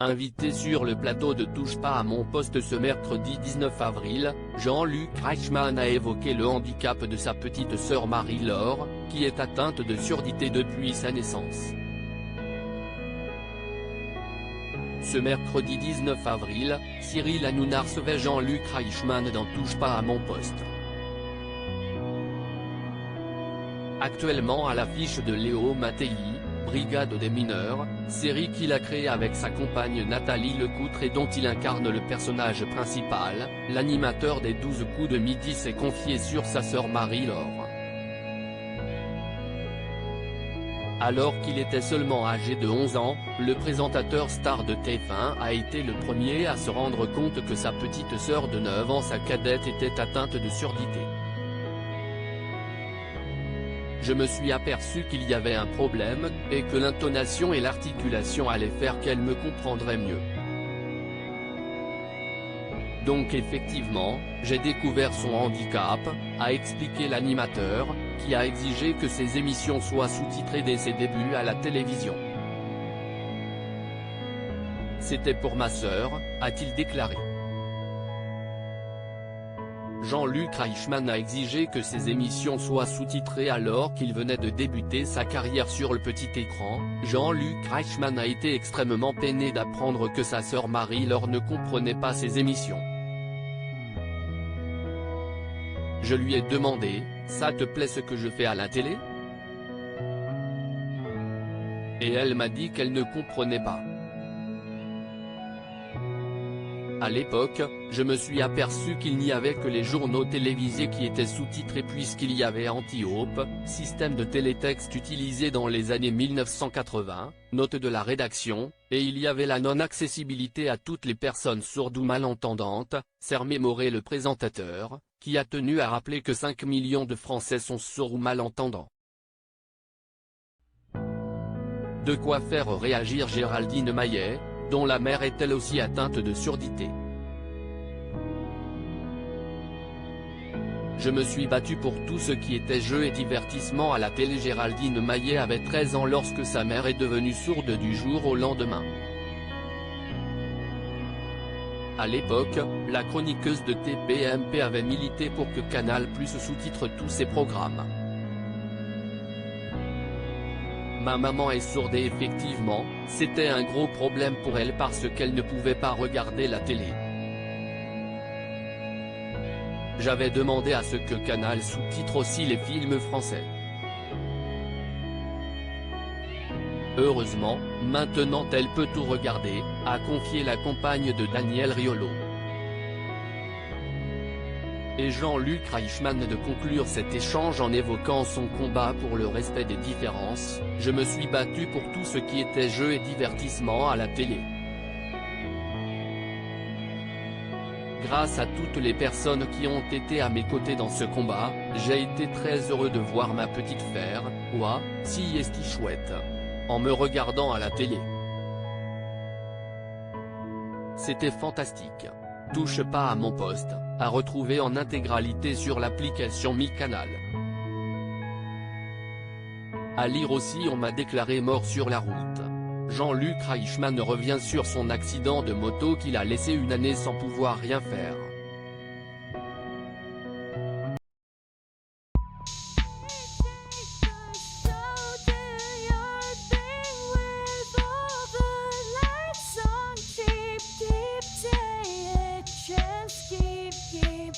Invité sur le plateau de Touche pas à mon poste ce mercredi 19 avril, Jean-Luc Reichmann a évoqué le handicap de sa petite sœur Marie-Laure, qui est atteinte de surdité depuis sa naissance. Ce mercredi 19 avril, Cyril Hanouna recevait Jean-Luc Reichmann dans Touche pas à mon poste. Actuellement à l'affiche de Léo Mattei, Brigade des mineurs, série qu'il a créée avec sa compagne Nathalie Lecoutre et dont il incarne le personnage principal, l'animateur des 12 coups de midi s'est confié sur sa sœur Marie-Laure. Alors qu'il était seulement âgé de 11 ans, le présentateur star de TF1 a été le premier à se rendre compte que sa petite sœur de 9 ans, sa cadette, était atteinte de surdité. Je me suis aperçu qu'il y avait un problème, et que l'intonation et l'articulation allaient faire qu'elle me comprendrait mieux. Donc effectivement, j'ai découvert son handicap, a expliqué l'animateur, qui a exigé que ses émissions soient sous-titrées dès ses débuts à la télévision. C'était pour ma sœur, a-t-il déclaré. Jean-Luc Reichmann a exigé que ses émissions soient sous-titrées alors qu'il venait de débuter sa carrière sur le petit écran. Jean-Luc Reichmann a été extrêmement peiné d'apprendre que sa sœur Marie-Laure ne comprenait pas ses émissions. Je lui ai demandé, « Ça te plaît ce que je fais à la télé ?» Et elle m'a dit qu'elle ne comprenait pas. À l'époque, je me suis aperçu qu'il n'y avait que les journaux télévisés qui étaient sous-titrés puisqu'il y avait Anti-Hope, système de télétexte utilisé dans les années 1980, note de la rédaction, et il y avait la non-accessibilité à toutes les personnes sourdes ou malentendantes, s'est remémoré le présentateur, qui a tenu à rappeler que 5 millions de Français sont sourds ou malentendants. De quoi faire réagir Géraldine Maillet, dont la mère est elle aussi atteinte de surdité. Je me suis battu pour tout ce qui était jeu et divertissement à la télé. Géraldine Maillet avait 13 ans lorsque sa mère est devenue sourde du jour au lendemain. À l'époque, la chroniqueuse de TPMP avait milité pour que Canal+ sous-titre tous ses programmes. Ma maman est sourde et effectivement, c'était un gros problème pour elle parce qu'elle ne pouvait pas regarder la télé. J'avais demandé à ce que Canal sous-titre aussi les films français. Heureusement, maintenant elle peut tout regarder, a confié la compagne de Daniel Riolo. Et Jean-Luc Reichmann de conclure cet échange en évoquant son combat pour le respect des différences. Je me suis battu pour tout ce qui était jeu et divertissement à la télé. Grâce à toutes les personnes qui ont été à mes côtés dans ce combat, j'ai été très heureux de voir ma petite faire, ouah, si est-ce chouette, en me regardant à la télé. C'était fantastique. Touche pas à mon poste, à retrouver en intégralité sur l'application MyCanal. À lire aussi. On m'a déclaré mort sur la route. Jean-Luc Reichmann revient sur son accident de moto qu'il a laissé une année sans pouvoir rien faire. Keep